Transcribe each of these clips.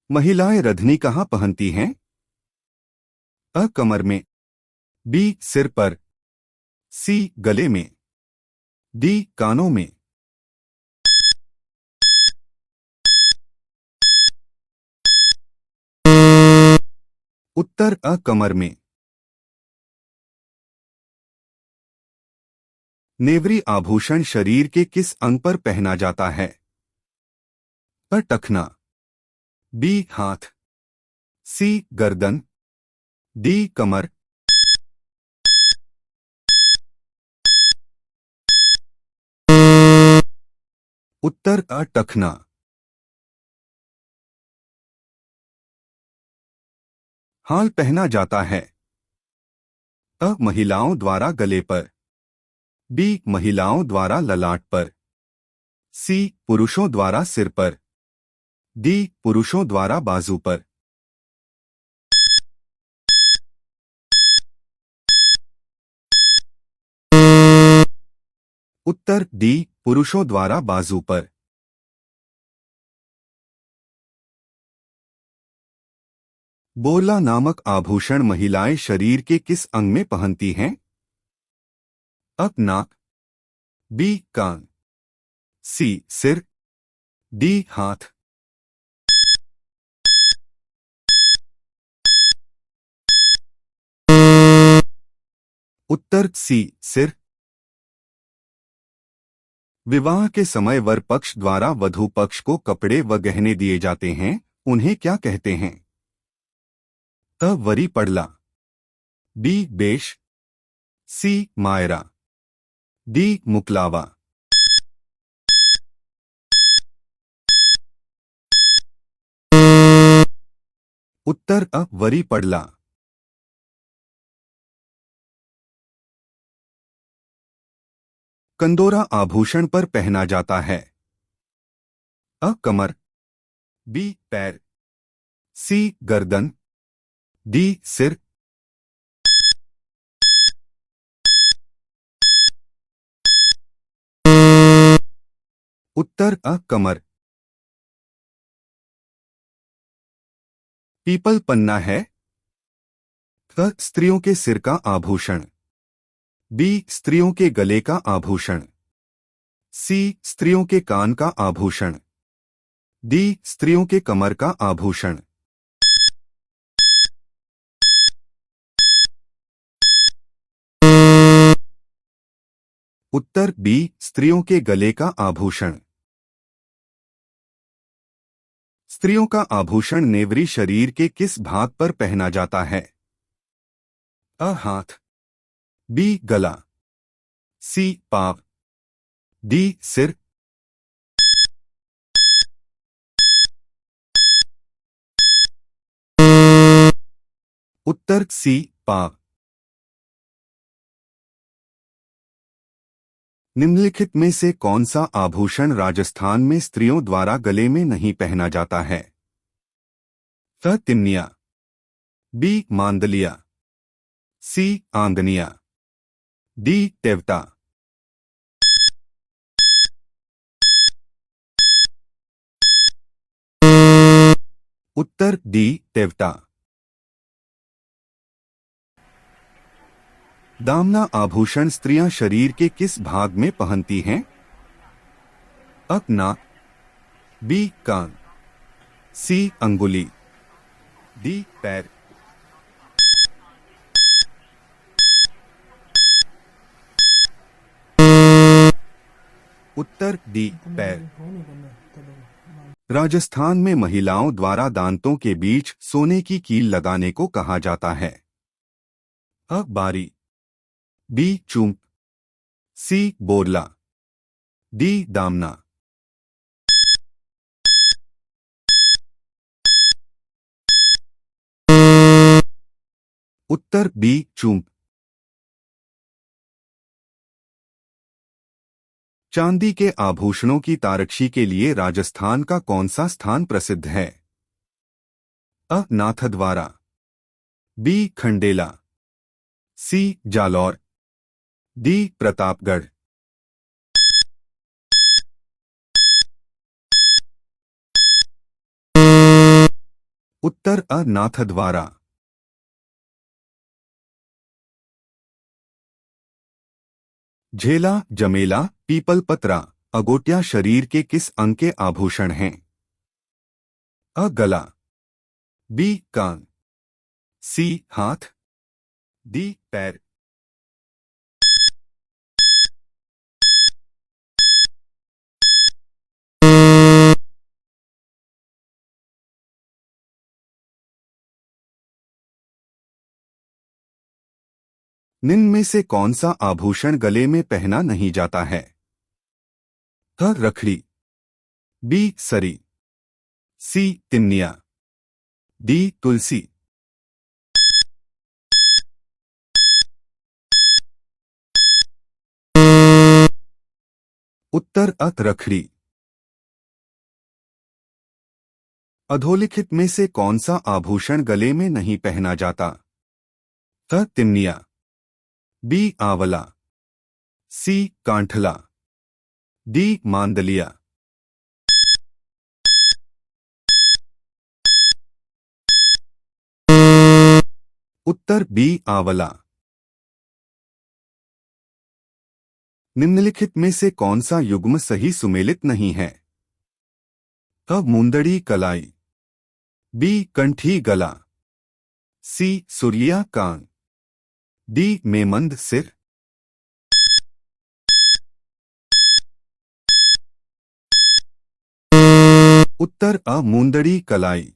महिलाएं रधनी कहाँ पहनती हैं? अ कमर में, बी सिर पर, सी गले में, डी कानों में। उत्तर अ कमर में। नेवरी आभूषण शरीर के किस अंग पर पहना जाता है? अ टखना, बी हाथ, सी गर्दन, डी कमर। उत्तर अ टखना। हाल पहना जाता है? अ महिलाओं द्वारा गले पर, बी महिलाओं द्वारा ललाट पर, सी पुरुषों द्वारा सिर पर, डी पुरुषों द्वारा बाजू पर। उत्तर डी पुरुषों द्वारा बाजू पर। बोला नामक आभूषण महिलाएं शरीर के किस अंग में पहनती हैं? अ नाक, बी कान, सी सिर, डी हाथ। उत्तर सी सिर। विवाह के समय वर पक्ष द्वारा वधू पक्ष को कपड़े व गहने दिए जाते हैं, उन्हें क्या कहते हैं? अ वरी पड़ला, बी बेश, सी मायरा, डी मुकलावा। उत्तर अ वरी पड़ला। कंदोरा आभूषण पर पहना जाता है? अ कमर, बी पैर, सी गर्दन, डी सिर। उत्तर अ कमर। पीपल पन्ना है? अ स्त्रियों के सिर का आभूषण, बी स्त्रियों के गले का आभूषण, सी स्त्रियों के कान का आभूषण, डी स्त्रियों के कमर का आभूषण। उत्तर बी स्त्रियों के गले का आभूषण। स्त्रियों का आभूषण नेवरी शरीर के किस भाग पर पहना जाता है? अ हाथ, बी गला, सी पाँव, डी सिर। उत्तर सी पाँव। निम्नलिखित में से कौन सा आभूषण राजस्थान में स्त्रियों द्वारा गले में नहीं पहना जाता है? अ तिमनिया, बी मांदलिया, सी आंगनिया, डी टेवटा। उत्तर डी टेवटा। दामना आभूषण स्त्रियां शरीर के किस भाग में पहनती हैं? अ नाक, बी कान, सी अंगुली, डी पैर। उत्तर डी पैर। राजस्थान में महिलाओं द्वारा दांतों के बीच सोने की कील लगाने को कहा जाता है? अ बारी, बी चूंक, सी बोरला, डी दामना। उत्तर बी चूंक। चांदी के आभूषणों की तारकशी के लिए राजस्थान का कौन सा स्थान प्रसिद्ध है? अ नाथद्वारा, बी खंडेला, सी जालौर, डी प्रतापगढ़। उत्तर अ नाथद्वारा। झेला, जमेला, पीपलपत्रा, अगोटिया शरीर के किस अंग के आभूषण हैं? अ गला, बी कान, सी हाथ, डी पैर। निम्न में से कौन सा आभूषण गले में पहना नहीं जाता है? थ रखड़ी, बी सरी, सी तिमनिया, डी तुलसी। उत्तर अत रखड़ी। अधोलिखित में से कौन सा आभूषण गले में नहीं पहना जाता? थ तिमनिया, बी आंवला, सी कांठला, डी मांदलिया। उत्तर बी आंवला। निम्नलिखित में से कौन सा युग्म सही सुमेलित नहीं है? अ मुंदड़ी कलाई, बी कंठी गला, सी सुरिया कान, डी मेमंद सिर। उत्तर अ मुंदड़ी कलाई।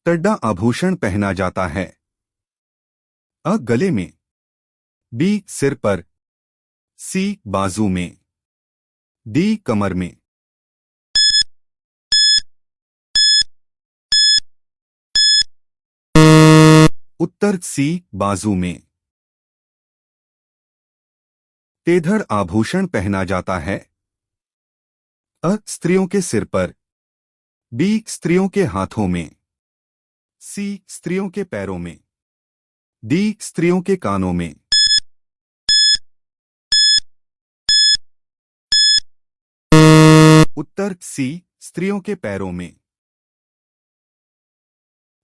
टड्डा आभूषण पहना जाता है? अ गले में, बी सिर पर, सी बाजू में, डी कमर में। उत्तर सी बाजू में। तेधड़ आभूषण पहना जाता है? अ स्त्रियों के सिर पर, बी स्त्रियों के हाथों में, सी स्त्रियों के पैरों में, डी स्त्रियों के कानों में। उत्तर सी स्त्रियों के पैरों में।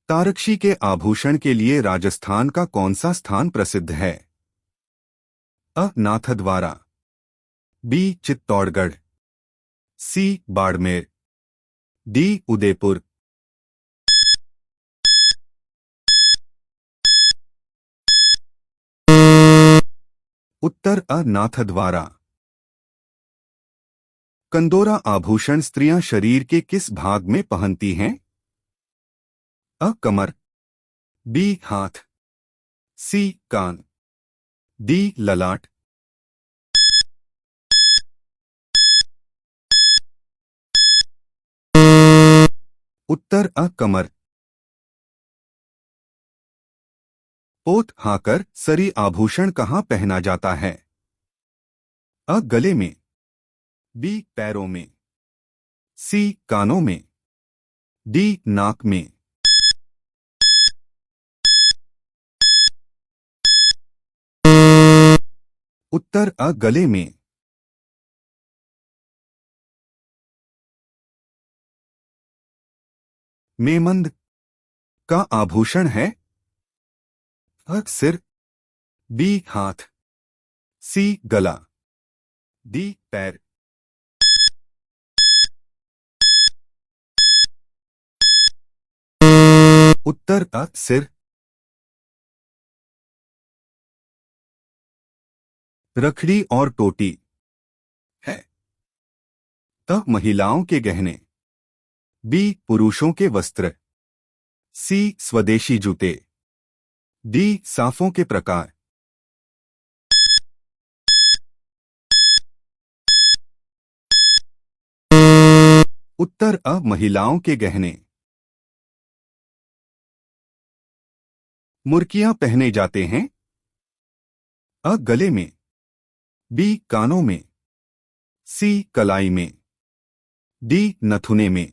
तारकशी के आभूषण के लिए राजस्थान का कौन सा स्थान प्रसिद्ध है? अ नाथद्वारा, बी चित्तौड़गढ़, सी बाड़मेर, डी उदयपुर। उत्तर अ नाथद्वारा। कंदोरा आभूषण स्त्रियां शरीर के किस भाग में पहनती हैं? अ कमर, बी हाथ, सी कान, डी ललाट। उत्तर अ कमर। पोत हाकर सरी आभूषण कहाँ पहना जाता है? अ गले में, बी पैरों में, सी कानों में, डी नाक में। उत्तर अ गले में। मेमंद का आभूषण है? अ सिर, बी हाथ, सी गला, डी पैर। उत्तर अ सिर। रखड़ी और टोटी है? त महिलाओं के गहने, बी पुरुषों के वस्त्र, सी स्वदेशी जूते, डी साफों के प्रकार। उत्तर अ महिलाओं के गहने। मुर्कियां पहने जाते हैं? अ गले में, बी कानों में, सी कलाई में, डी नथुने में।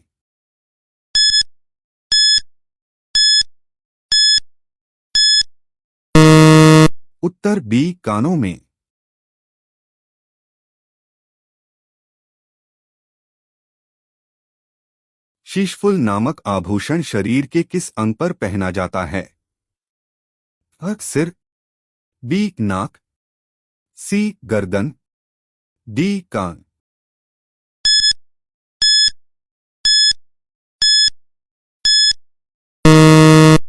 उत्तर बी कानों में। शीशफुल नामक आभूषण शरीर के किस अंग पर पहना जाता है? अ सिर, बी नाक, सी गर्दन, डी कान।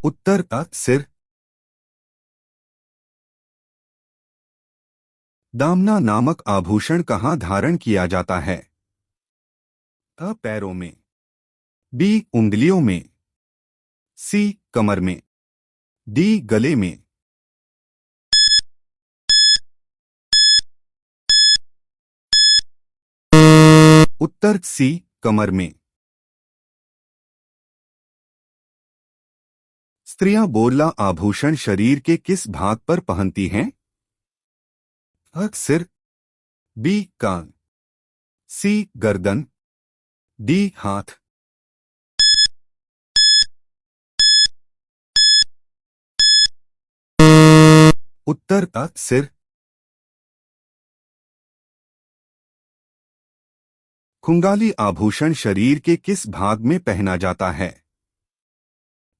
उत्तर अ सिर। दामना नामक आभूषण कहाँ धारण किया जाता है? अ पैरों में, बी उंगलियों में, सी कमर में, डी गले में। उत्तर सी कमर में। स्त्रियां बोरला आभूषण शरीर के किस भाग पर पहनती हैं? अ सिर, बी कान, सी गर्दन, डी हाथ। उत्तर अ सिर। खुंगाली आभूषण शरीर के किस भाग में पहना जाता है?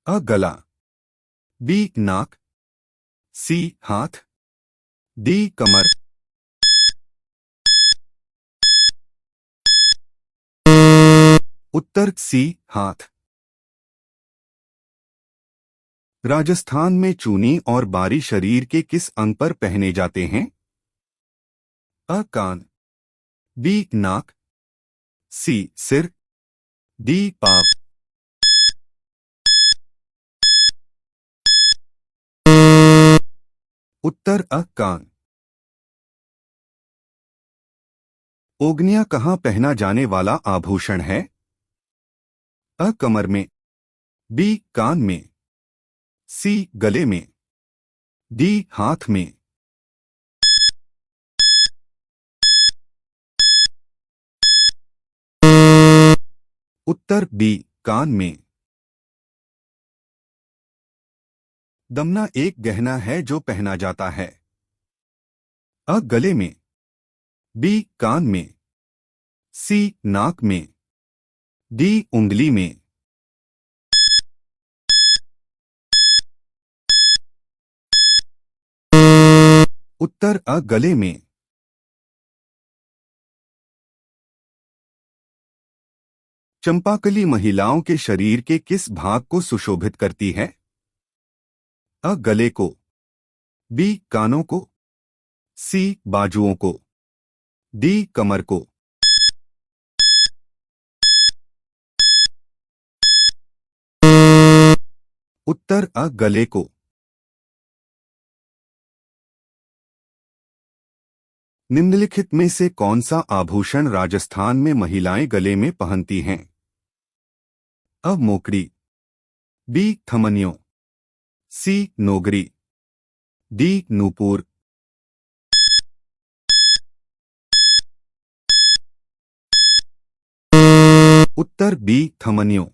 अ गला, बी नाक, सी हाथ, डी कमर। उत्तर सी हाथ। राजस्थान में चूनी और बारी शरीर के किस अंग पर पहने जाते हैं? अ कान, बी नाक, सी सिर, डी पाँव। उत्तर अ कान। ओगनिया कहाँ पहना जाने वाला आभूषण है? अ कमर में, बी कान में, सी गले में, डी हाथ में। उत्तर बी कान में। दमना एक गहना है जो पहना जाता है। अ गले में, बी कान में, सी नाक में, डी उंगली में। उत्तर अ गले में। चंपाकली महिलाओं के शरीर के किस भाग को सुशोभित करती है? अ गले को, बी कानों को, सी बाजुओं को, डी कमर को। उत्तर अ गले को। निम्नलिखित में से कौन सा आभूषण राजस्थान में महिलाएं गले में पहनती हैं? अ मोकड़ी, बी थमनियों, सी नोगरी, डी नूपुर। उत्तर बी थमनियों।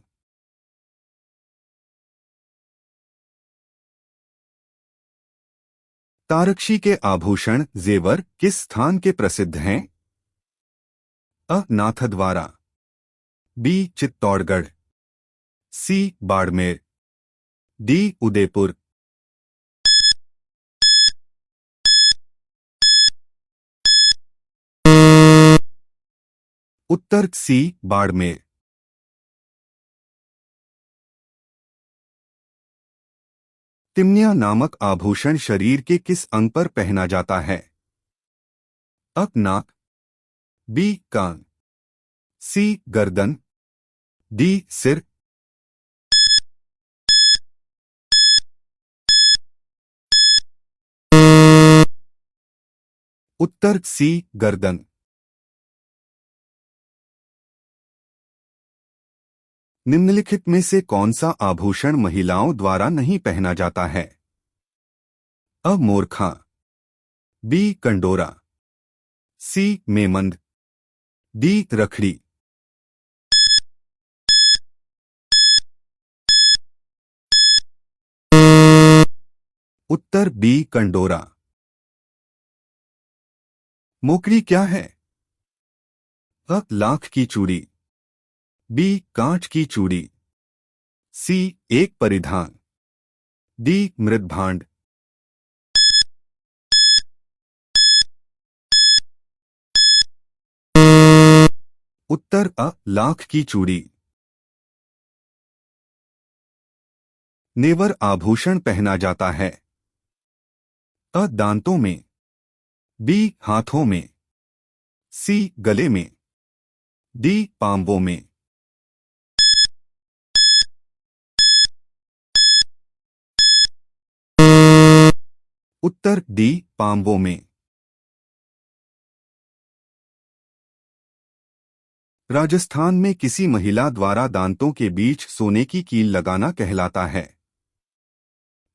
तारकशी के आभूषण जेवर किस स्थान के प्रसिद्ध हैं? अ नाथद्वारा, बी चित्तौड़गढ़, सी बाड़मेर, डी उदयपुर। उत्तर सी बाड़मेर। तिमनिया नामक आभूषण शरीर के किस अंग पर पहना जाता है? अ नाक, बी कान, सी गर्दन, डी सिर। उत्तर सी गर्दन। निम्नलिखित में से कौन सा आभूषण महिलाओं द्वारा नहीं पहना जाता है? अ मोरखा, बी कंडोरा, सी मेमंद, डी रखड़ी। उत्तर बी कंडोरा। मोकड़ी क्या है? अ लाख की चूड़ी, बी कांच की चूड़ी, सी एक परिधान, डी मृदभांड। उत्तर अ लाख की चूड़ी। नेवर आभूषण पहना जाता है। अ दांतों में, बी हाथों में, सी गले में, डी पांवों में। उत्तर डी पांवों में। राजस्थान में किसी महिला द्वारा दांतों के बीच सोने की कील लगाना कहलाता है।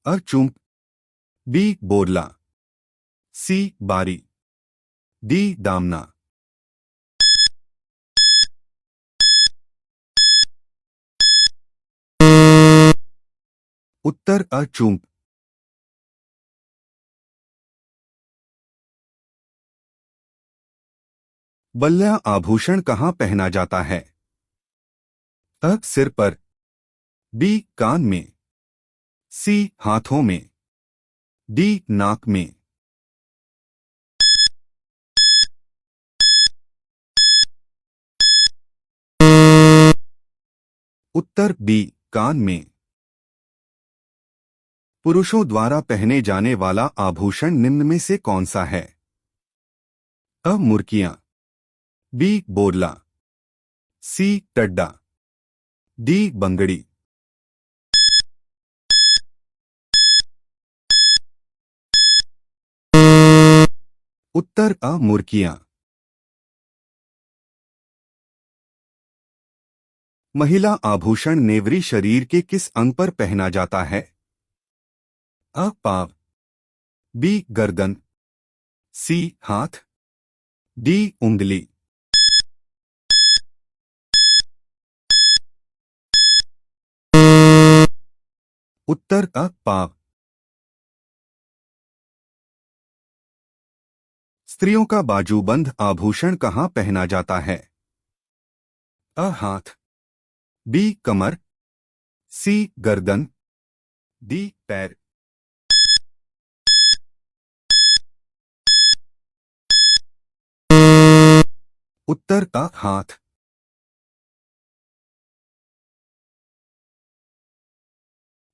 अ चुंप, बी बोरला, सी बारी, डी दामना। उत्तर अ चुंप। बल्ला आभूषण कहाँ पहना जाता है? अ सिर पर, बी कान में, सी हाथों में, डी नाक में। उत्तर बी कान में। पुरुषों द्वारा पहने जाने वाला आभूषण निम्न में से कौन सा है? अ मुर्कियां, बी बोरला, सी टड्डा, डी बंगड़ी। उत्तर अ मुर्कियां। महिला आभूषण नेवरी शरीर के किस अंग पर पहना जाता है? अ पाव, बी गर्दन, सी हाथ, डी उंगली। उत्तर अ पाव। स्त्रियों का बाजूबंद आभूषण कहाँ पहना जाता है? अ हाथ, बी कमर, सी गर्दन, डी पैर। उत्तर अ हाथ।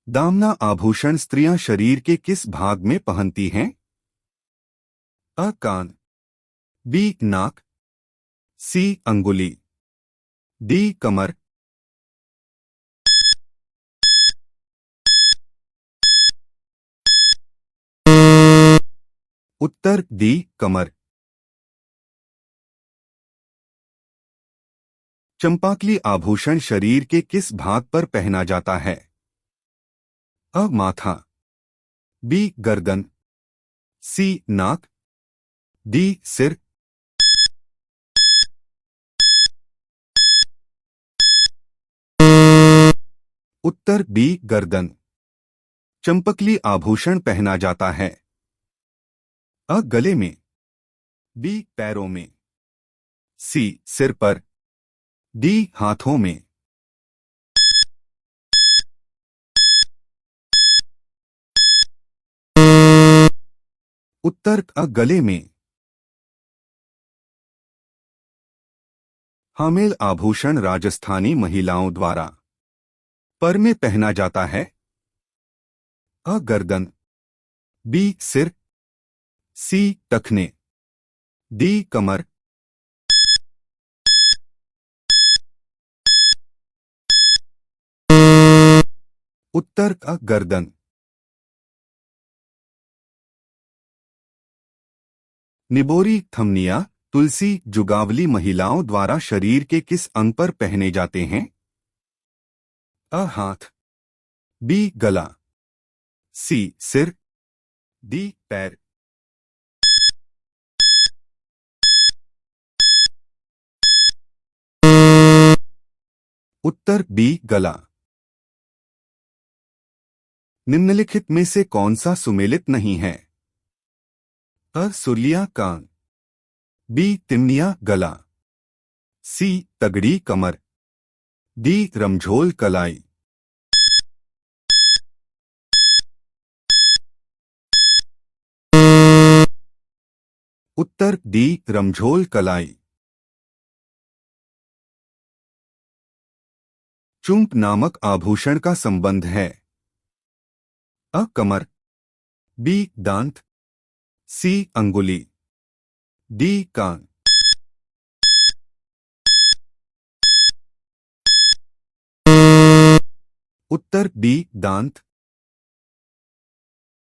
दामना आभूषण स्त्रियां शरीर के किस भाग में पहनती हैं? अ कान, बी नाक, सी अंगुली, डी कमर। उत्तर डी कमर। चंपाकली आभूषण शरीर के किस भाग पर पहना जाता है? अ माथा, बी गर्दन, सी नाक, डी सिर। उत्तर बी गर्दन। चंपकली आभूषण पहना जाता है। अ गले में, बी पैरों में, सी सिर पर, डी हाथों में। उत्तर अ गले में। हामेल आभूषण राजस्थानी महिलाओं द्वारा पर में पहना जाता है। अ गर्दन, बी सिर, सी टखने, डी कमर। उत्तर अ गर्दन। निबोरी थमनिया तुलसी जुगावली महिलाओं द्वारा शरीर के किस अंग पर पहने जाते हैं? अ हाथ, बी गला, सी सिर, डी पैर। उत्तर बी गला। निम्नलिखित में से कौन सा सुमेलित नहीं है? अ सुर्लिया कान, बी तिमनिया गला, सी तगड़ी कमर, डी रमझोल कलाई। उत्तर डी रमझोल कलाई। चुंप नामक आभूषण का संबंध है अ कमर, बी दांत, सी अंगुली, डी कान। उत्तर बी दांत।